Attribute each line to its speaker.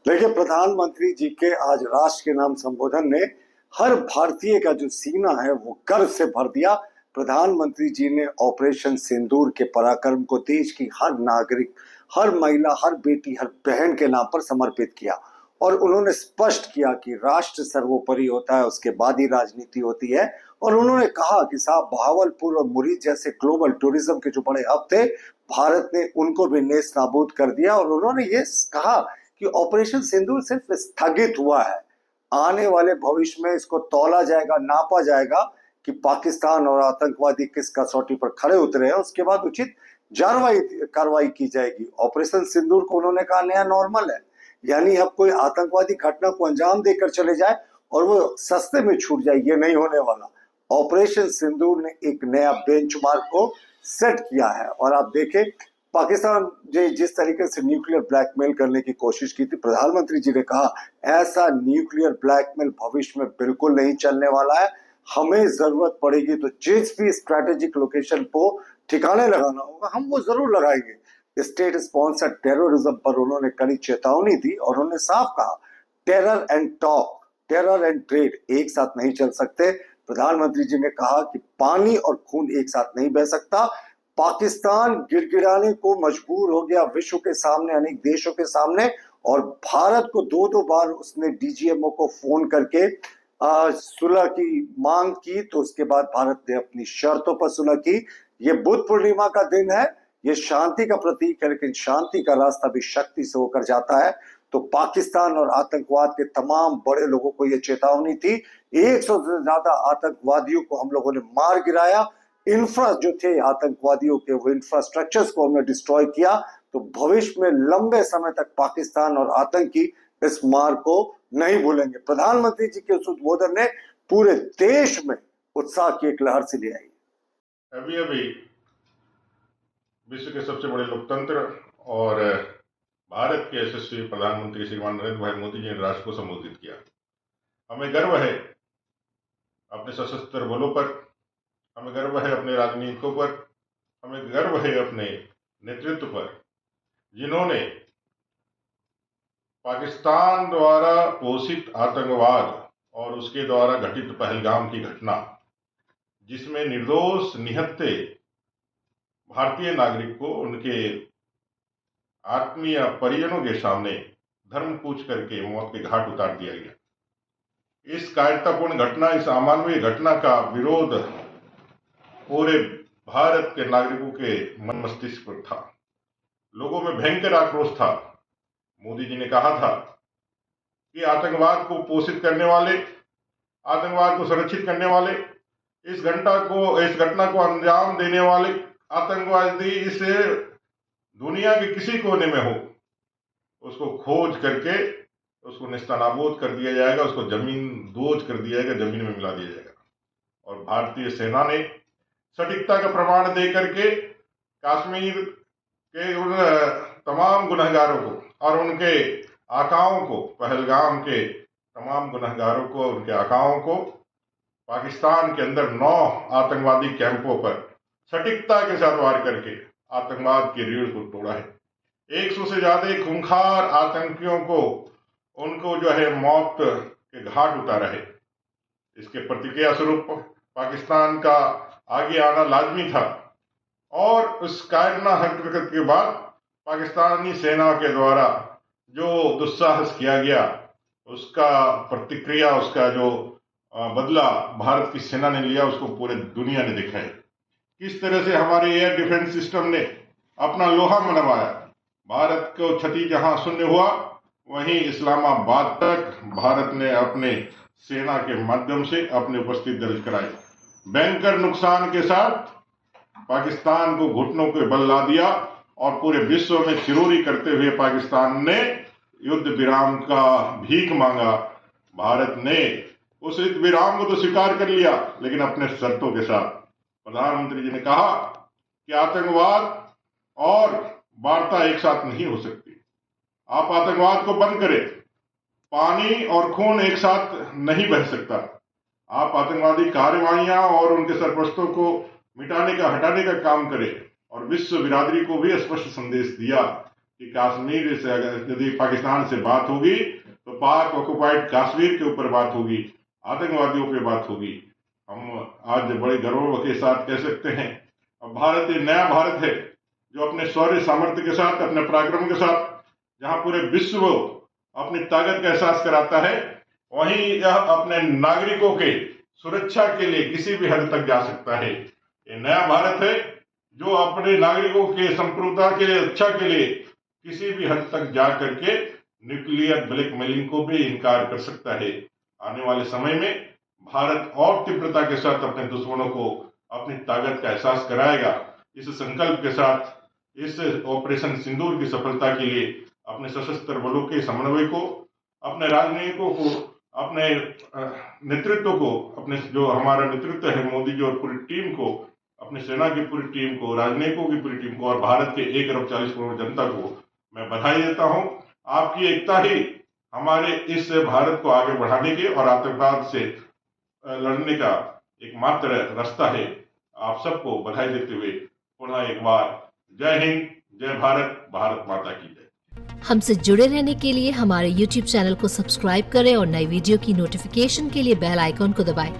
Speaker 1: देखिए, प्रधानमंत्री जी के आज राष्ट्र के नाम संबोधन ने हर भारतीय का जो सीना है वो गर्व से भर दिया। प्रधानमंत्री जी ने ऑपरेशन सिंदूर के पराक्रम को देश की हर नागरिक, हर महिला, हर बेटी, हर बहन के नाम पर समर्पित किया और उन्होंने स्पष्ट किया कि राष्ट्र सर्वोपरि होता है, उसके बाद ही राजनीति होती है। और उन्होंने कहा कि साहब, बहावलपुर और मुरी जैसे ग्लोबल टूरिज्म के जो बड़े हब थे, भारत ने उनको भी नेस्त नाबूद कर दिया। और उन्होंने ये कहा कि ऑपरेशन सिंदूर सिर्फ स्थगित हुआ है, आने वाले भविष्य में इसको तौला जाएगा, नापा जाएगा कि पाकिस्तान और आतंकवादी किस कसौटी पर खड़े उतरे हैं, उसके बाद उचित कार्रवाई की जाएगी। ऑपरेशन सिंदूर को उन्होंने कहा नया नॉर्मल है, यानी अब कोई आतंकवादी घटना को अंजाम देकर चले जाए और वो सस्ते में छूट जाए, ये नहीं होने वाला। ऑपरेशन सिंदूर ने एक नया बेंचमार्क को सेट किया है। और आप देखें, पाकिस्तान जिस तरीके से न्यूक्लियर ब्लैकमेल करने की कोशिश की थी, प्रधानमंत्री जी ने कहा ऐसा न्यूक्लियर ब्लैकमेल भविष्य में बिल्कुल नहीं चलने वाला है। हमें जरूरत पड़ेगी तो जिस भी स्ट्रैटेजिक लोकेशन को ठिकाने लगाना होगा हम वो जरूर लगाएंगे। स्टेट स्पॉन्सर टेररिज्म पर उन्होंने कड़ी चेतावनी दी और उन्होंने साफ कहा, terror and talk, terror and trade एक साथ नहीं चल सकते। प्रधानमंत्री जी ने कहा कि पानी और खून एक साथ नहीं बह सकता। पाकिस्तान गिड़गिड़ाने को मजबूर हो गया विश्व के सामने, अनेक देशों के सामने, और भारत को दो दो बार उसने डीजीएमओ को फोन करके सुलह की मांग की, तो उसके बाद भारत ने अपनी शर्तों पर सुलह की। ये बुद्ध पूर्णिमा का दिन है, ये शांति का प्रतीक है, लेकिन शांति का रास्ता भी शक्ति से होकर जाता है। तो पाकिस्तान और आतंकवाद के तमाम बड़े लोगों को यह चेतावनी थी। 100 से ज्यादा आतंकवादियों को हम लोगों ने मार गिराया, इंफ्रा जो थे आतंकवादियों के, वो इंफ्रास्ट्रक्चर्स को हमने डिस्ट्रॉय किया। तो भविष्य में लंबे समय तक पाकिस्तान और आतंकी इस मार को नहीं भूलेंगे। प्रधानमंत्री जी के उस उद्बोधन ने पूरे देश में उत्साह की एक लहर से ले आई।
Speaker 2: अभी अभी विश्व के सबसे बड़े लोकतंत्र और भारत के यशस्वी प्रधानमंत्री श्रीमान नरेंद्र भाई मोदी जी ने राष्ट्र को संबोधित किया। हमें गर्व है अपने सशस्त्र बलों पर, हमें गर्व है अपने राजनीतिकों पर, हमें गर्व है अपने नेतृत्व पर, जिन्होंने पाकिस्तान द्वारा पोषित आतंकवाद और उसके द्वारा घटित पहलगाम की घटना, जिसमें निर्दोष निहत्थे भारतीय नागरिक को उनके आत्मीय परिजनों के सामने धर्म पूछ करके मौत के घाट उतार दिया गया। इस कायरतापूर्ण घटना, इस अमानवीय घटना का विरोध पूरे भारत के नागरिकों के मन मस्तिष्क पर था। लोगों में भयंकर आक्रोश था। मोदी जी ने कहा था कि आतंकवाद को पोषित करने वाले, आतंकवाद को संरक्षित करने वाले, इस घटना को अंजाम देने वाले आतंकवादी इस दुनिया के किसी कोने में हो, उसको खोज करके उसको नेस्तनाबूद कर दिया जाएगा, उसको जमीन दोज कर दिया जाएगा, जमीन में मिला दिया जाएगा। और भारतीय सेना ने सटीकता का प्रमाण दे करके कश्मीर के उन तमाम गुनहगारों को और उनके आकाओं को, पहलगाम के तमाम गुनहगारों को, उनके आकाओं को पाकिस्तान के अंदर 9 आतंकवादी कैंपों पर सटीकता के साथ वार करके आतंकवाद की रीढ़ को तोड़ा है। 100 से ज्यादा खूंखार आतंकियों को उनको जो है मौत के घाट उतारा है। इसके प्रतिक्रिया स्वरूप पाकिस्तान का आगे आना लाजमी था और उस कायरना हरकत के बाद पाकिस्तानी सेना के द्वारा जो दुस्साहस किया गया, उसका प्रतिक्रिया, उसका जो बदला भारत की सेना ने लिया, उसको पूरे दुनिया ने देखा है। किस तरह से हमारे एयर डिफेंस सिस्टम ने अपना लोहा मनवाया। भारत को क्षति जहां शून्य हुआ, वहीं इस्लामाबाद तक भारत ने अपने सेना के माध्यम से अपनी उपस्थिति दर्ज कराई। भयंकर नुकसान के साथ पाकिस्तान को घुटनों के बल ला दिया और पूरे विश्व में चिरोरी करते हुए पाकिस्तान ने युद्ध विराम का भीख मांगा। भारत ने उस युद्ध विराम को तो स्वीकार कर लिया, लेकिन अपने शर्तों के साथ। प्रधानमंत्री जी ने कहा कि आतंकवाद और वार्ता एक साथ नहीं हो सकती। आप आतंकवाद को बंद करें, पानी और खून एक साथ नहीं बह सकता। आप आतंकवादी कार्रवाइयां और उनके सरपरस्तों को मिटाने का, हटाने का काम करें। और विश्व बिरादरी को भी स्पष्ट संदेश दिया कि कश्मीर से अगर यदि पाकिस्तान से बात होगी तो पाक ऑक्युपाइड कश्मीर के ऊपर बात होगी, आतंकवादियों पे बात होगी। हम आज बड़े गर्व के साथ कह सकते हैं अब भारत एक नया भारत है जो अपने शौर्य सामर्थ्य के साथ, अपने पराक्रम के साथ, जहां पूरे विश्व अपनी ताकत का एहसास कराता है, वहीं यह अपने नागरिकों के सुरक्षा के लिए किसी भी हद तक जा सकता है। ये नया भारत है जो अपने नागरिकों के संप्रभुता के लिए, रक्षा के लिए किसी भी हद तक जा करके न्यूक्लियर ब्लैकमेलिंग को भी इनकार कर सकता है। आने वाले समय में भारत और तीव्रता के साथ अपने दुश्मनों को अपनी ताकत का एहसास कराएगा। इस संकल्प के साथ इस ऑपरेशन सिंदूर की सफलता के लिए अपने सशस्त्र बलों के समन्वय को, अपने राजनयिकों को, अपने नेतृत्व को, अपने जो हमारा नेतृत्व है मोदी जी और पूरी टीम को, अपनी सेना की पूरी टीम को, राजनयिकों की पूरी टीम को और भारत के 1 अरब 40 करोड़ जनता को मैं बधाई देता हूं। आपकी एकता ही हमारे इस भारत को आगे बढ़ाने के और आतंकवाद से लड़ने का एकमात्र रास्ता है। आप सबको बधाई देते हुए पुनः एक बार जय हिंद, जय भारत, भारत माता की जय।
Speaker 3: हमसे जुड़े रहने के लिए हमारे YouTube चैनल को सब्सक्राइब करें और नई वीडियो की नोटिफिकेशन के लिए बेल आइकॉन को दबाएं।